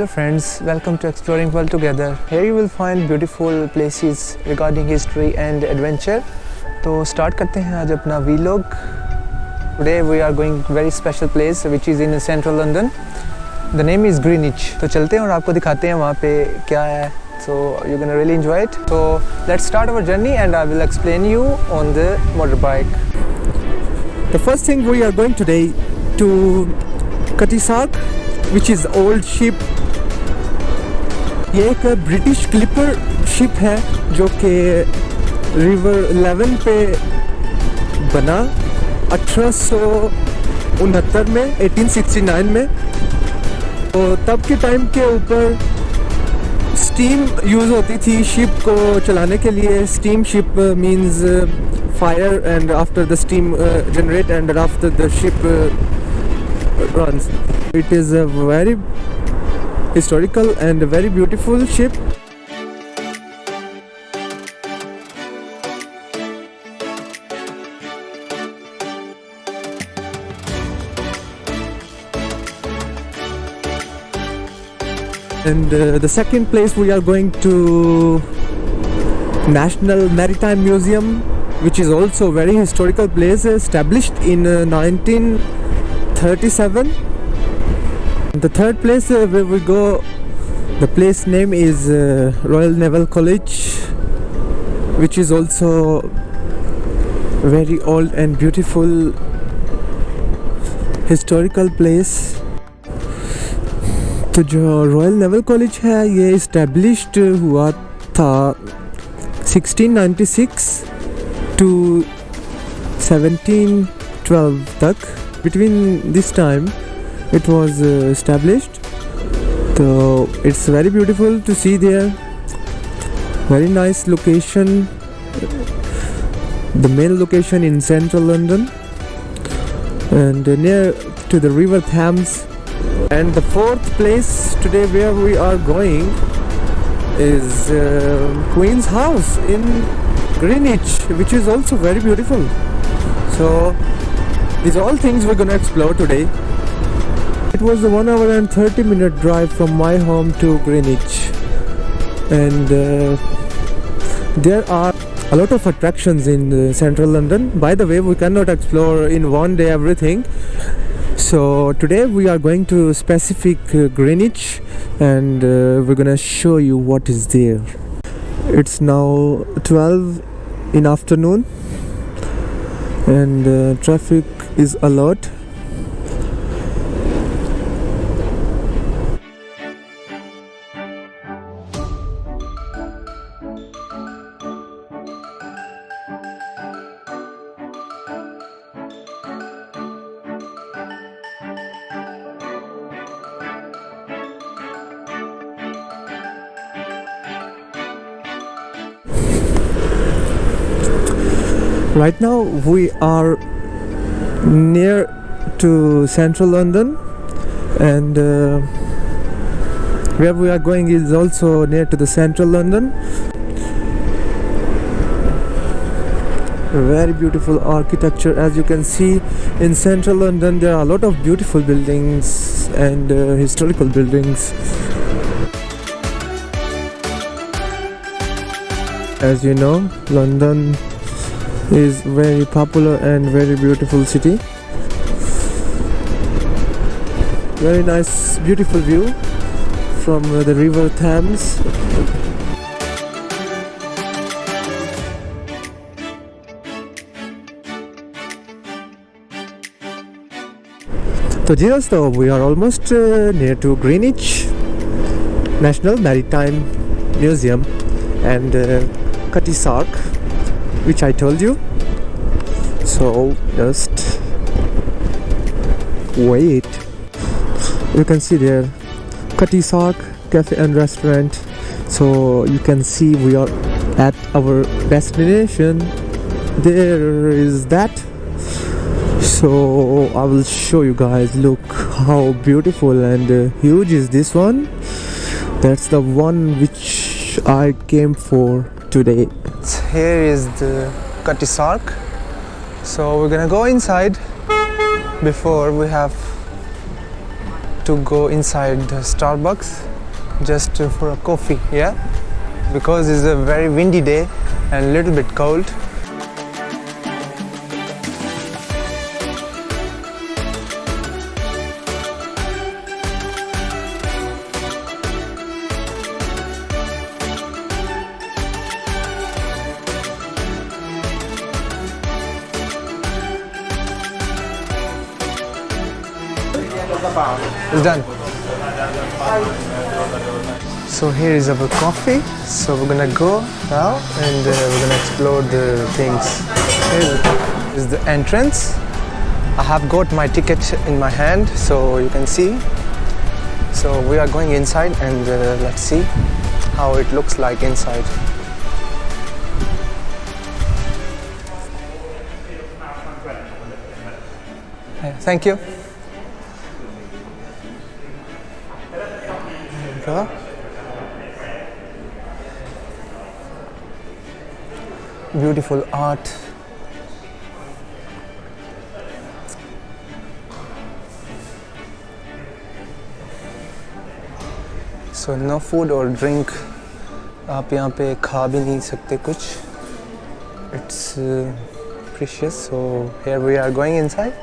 Hello friends, welcome to Exploring World Together. Here you will find beautiful places regarding history and adventure. तो start करते हैं आज अपना vlog. Today we are going very special place which is in central London. The name is Greenwich. तो चलते हैं और आपको दिखाते हैं वहाँ पे क्या है. So you're gonna really enjoy it. So let's start our journey and I will explain you on the motorbike. The first thing we are going today to Cutty Sark, which is old ship. ये एक British clipper ship है जो कि river लेवन पे बना 1869 में 1869 में. तो तब के टाइम के ऊपर स्टीम यूज़ होती थी शिप को चलाने के लिए. Steam ship means fire and after the steam generate and after the ship runs. It is a very historical and a very beautiful ship. And the second place we are going to National Maritime Museum, which is also a very historical place established in 1937. The third place where we go, the place name is Royal Naval College, which is also very old and beautiful historical place. तो जो royal naval college है ये established हुआ था 1696 to 1712 तक. Between this time it was established. So it's very beautiful to see there. Very nice location. The main location in central London and near to the river Thames. And the fourth place today where we are going is Queen's House in Greenwich, which is also very beautiful. So these are all things we're gonna explore today. It was a 1 hour and 30-minute drive from my home to Greenwich, and there are a lot of attractions in central London. By the way, we cannot explore in one day everything. So today we are going to specific Greenwich and we're gonna show you what is there. It's now 12 in afternoon and traffic is a lot. Right now we are near to central London and where we are going is also near to the central London. Very beautiful architecture. As you can see, in central London there are a lot of beautiful buildings and historical buildings. As you know, London is very popular and very beautiful city. Very nice, beautiful view from the river Thames. So just we are almost near to Greenwich National Maritime Museum and Cutty Sark, which I told you. So just wait. You can see there Cutty Sark cafe and restaurant. So you can see we are at our destination. There is that. So I will show you guys. Look how beautiful and huge is this one. That's the one which I came for today. Here is the Cutty Sark. So we're gonna go inside. Before we have to go inside the Starbucks. just for a coffee, yeah? Because it's a very windy day and a little bit cold. It's done. So here is our coffee. So we're gonna go now and we're gonna explore the things. Here is the entrance. I have got my ticket in my hand, so you can see. So we are going inside and let's see how it looks like inside. Thank you. Beautiful art. So no food or drink. आप यहाँ पे खा भी नहीं सकते कुछ. It's precious. So here we are going inside.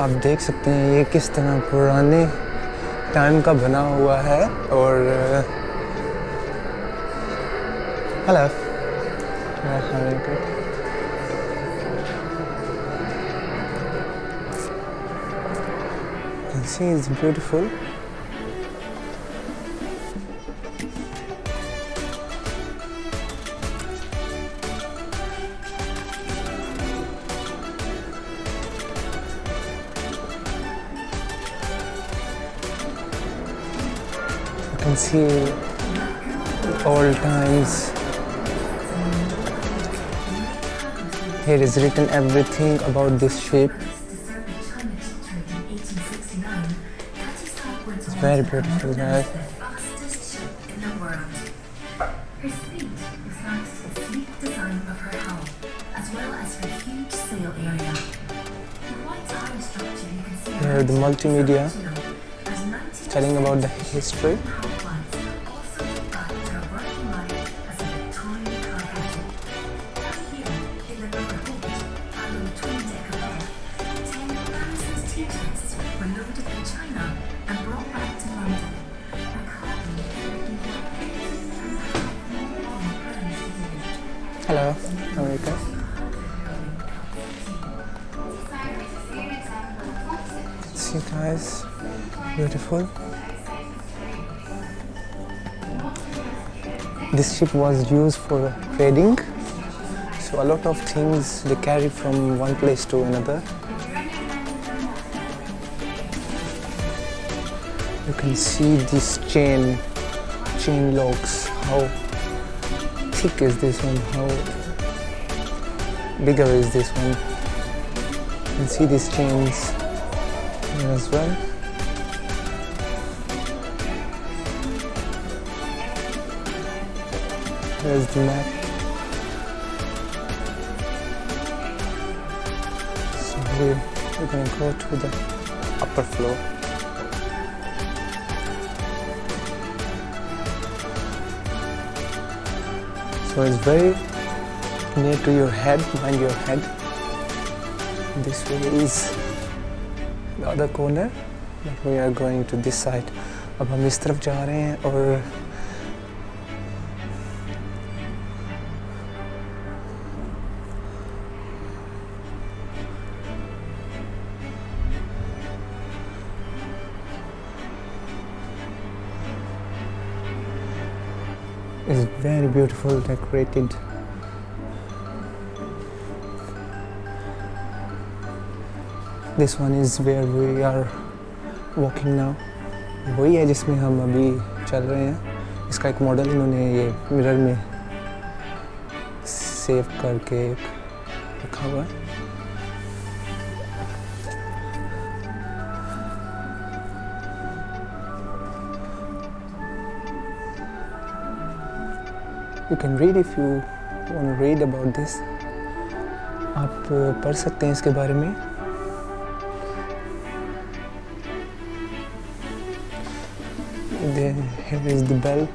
आप देख सकते हैं ये किस तरह पुराने टाइम का बना हुआ है और hello you can see it's beautiful. You can see old times. Here is written everything about this ship. It's very beautiful, guys. Her speed is thanks to the sleek design of her hull, as well as her huge sail area. The white iron structure you can see Here the multimedia as 90 telling about the history. power plants also look back to her working life as a Victorian cargo ship. Down here in the lower hold, and on the twin-decker bed, 10,000 tea-chests were loaded in China and brought back to London. A cargo Hello, America. See guys, beautiful. This ship was used for trading, so a lot of things they carry from one place to another. You can see this chain locks. How thick is this one? How bigger is this one? You can see these chains here as well. Here's the map. So we're going to go to the upper floor. So it's very near to your head, behind your head. This way is the other corner, but we are going to this side. अब हम इस तरफ जा रहे हैं और it's very beautiful, decorated. This one is where we are walking now. वही है जिसमें हम अभी चल रहे हैं. इसका एक मॉडल इन्होंने ये मिरर में सेव करके रखा हुआ है. You can read if you want to read about this, आप पढ़ सकते हैं इसके बारे में. Here is the bell.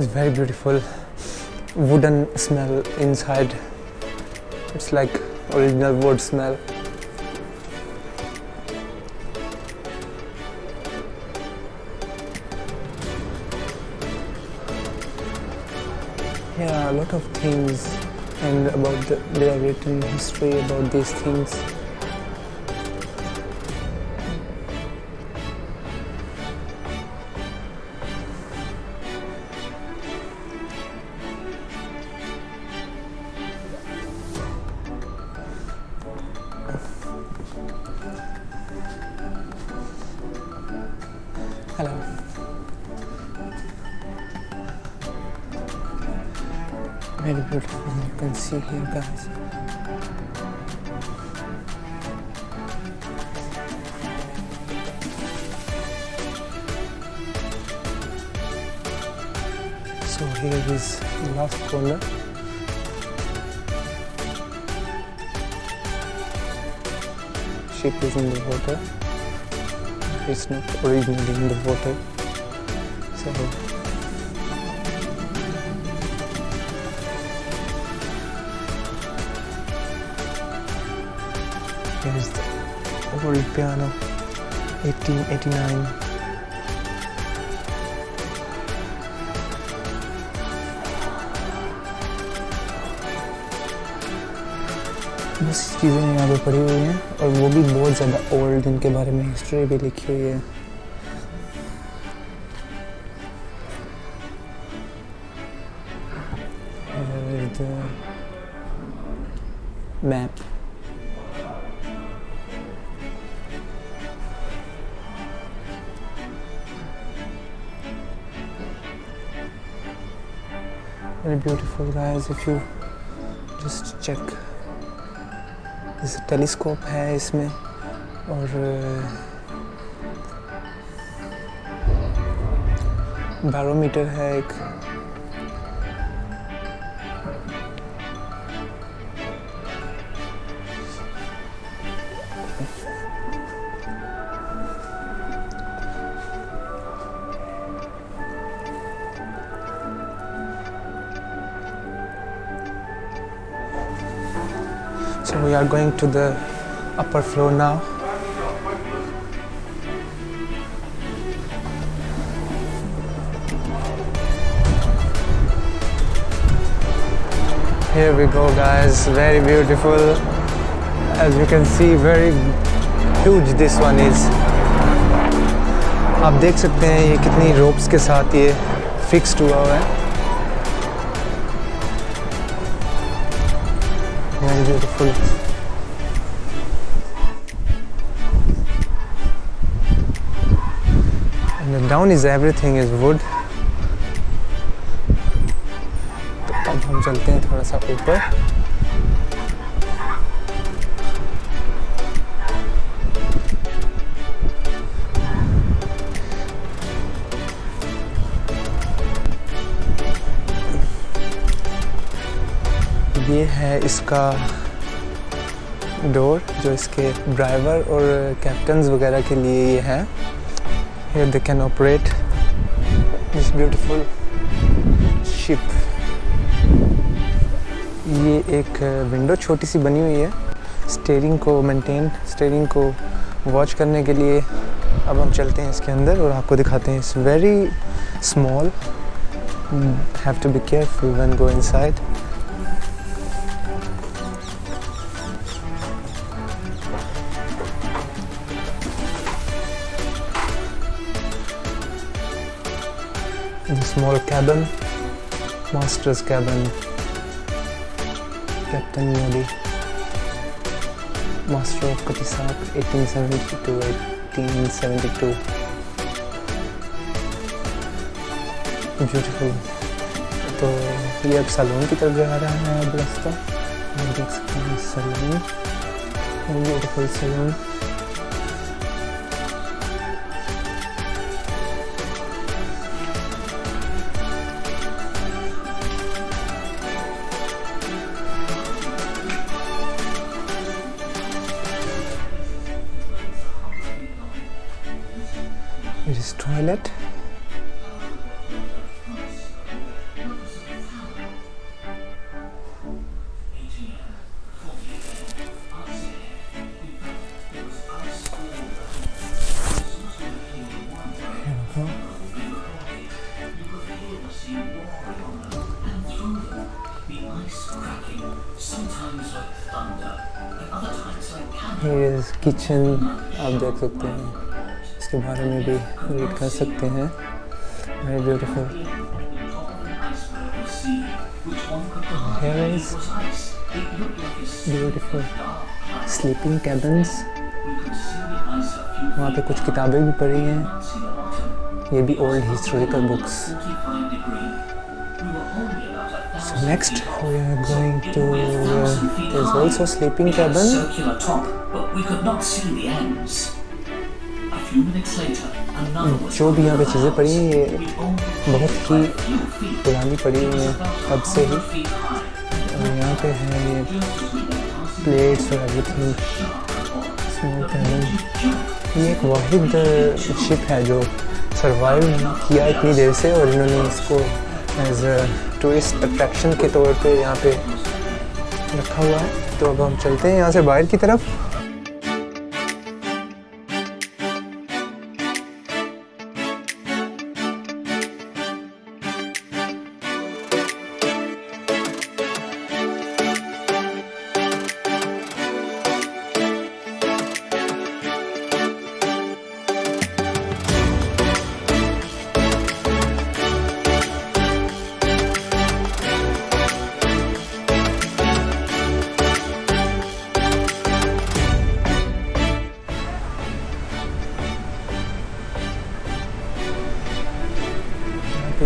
It's very beautiful. Wooden smell inside. It's like original wood smell. Yeah, a lot of things, and they are written history about these things. Hello. Very beautiful, you can see here, guys. So here is the last corner. Ship is in the water. It's not originally in the water, so here is the old piano, 1889. बस चीज़ें यहाँ पे पड़ी हुई हैं और वो भी बहुत ज़्यादा ओल्ड, इनके बारे में हिस्ट्री भी लिखी हुई है. Here is the map. Very beautiful, guys. If you just check. इस टेलीस्कोप है इसमें, और बैरोमीटर है एक. So we are going to the upper floor now. Here we go, guys. Very beautiful. As you can see, very huge this one is. आप देख सकते हैं ये कितनी रोप्स के साथ ये फिक्स्ड हुआ हुआ है. Very beautiful. And down is everything is wood. तो अब हम चलते हैं थोड़ा सा ऊपर. ये है इसका डोर, जो इसके ड्राइवर और कैप्टन्स वगैरह के लिए ये है. Here they can operate this beautiful ship. ये एक विंडो छोटी सी बनी हुई है स्टीयरिंग को वॉच करने के लिए. अब हम चलते हैं इसके अंदर और आपको दिखाते हैं. It's very small. Have to be careful when go inside. The small cabin, master's cabin. Captain Modi, Master of Cutty Sark, 1870 to 1872. Beautiful. तो ये अब सैलून की तरफ जा रहा है अब रास्ता, आप देख सकते हैं saloon, beautiful saloon. It is toilet. Here is kitchen. आप देख सकते हैं, इसके बारे में भी रीड कर सकते हैं. Very beautiful. Here is beautiful sleeping cabins. वहाँ पे कुछ किताबें भी पड़ी हैं. ये भी old historical books. So next we are going to there's also sleeping cabin. Circular top, but we could not see the ends. A few minutes later, another was जो भी यहाँ पे चीज़ें पड़ी हैं ये बहुत ही पुरानी पड़ी हुई हैं तब से ही. और यहाँ पे है ये प्लेट्स और एवरीथिंग. Small cabin. ये एक वाहिद शिप है जो सर्वाइव किया इतनी देर से, और इन्होंने इसको एज टूरिस्ट अट्रैक्शन के तौर पे यहाँ पे रखा हुआ है. तो अब हम चलते हैं यहाँ से बाहर की तरफ.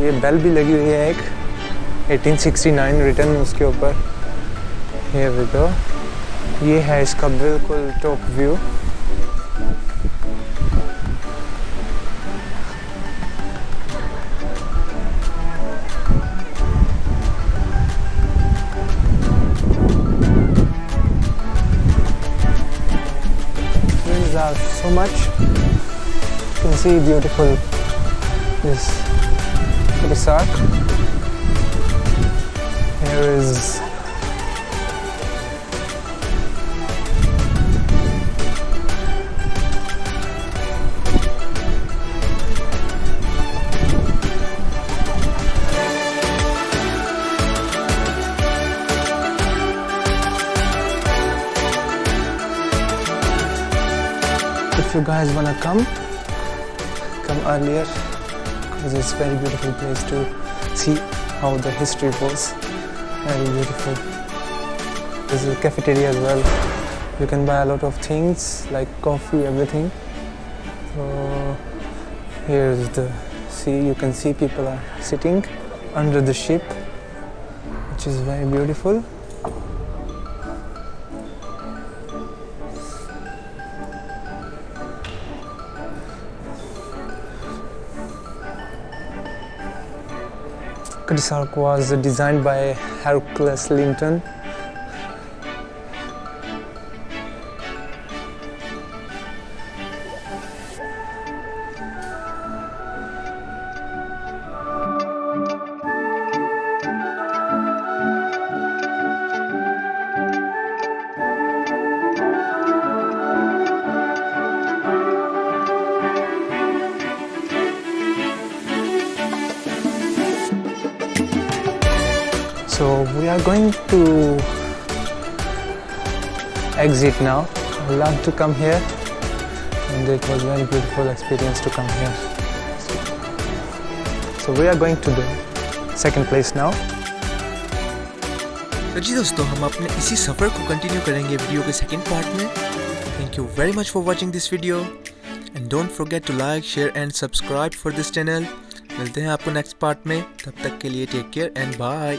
ये बेल भी लगी हुई है एक 1869 रिटर्न उसके ऊपर. ये भी तो ये है इसका बिल्कुल top view. Trees are so much. You can see beautiful this Cutty Sark. Here is if you guys wanna come earlier, because it's a very beautiful place to see how the history was. Very beautiful. There's a cafeteria as well. You can buy a lot of things like coffee, everything. So here's the sea. You can see people are sitting under the ship, which is very beautiful. Cutty Sark was designed by Hercules Linton. So we are going to exit now. I love to come here, and it was a very beautiful experience to come here. So we are going to the second place now. तो जी दोस्तों, हम अपने इसी सफ़र को continue करेंगे video के second part में। Thank you very much for watching this video and don't forget to like, share and subscribe for this channel. मिलते हैं आपको नेक्स्ट पार्ट में, तब तक के लिए टेक केयर एंड बाय।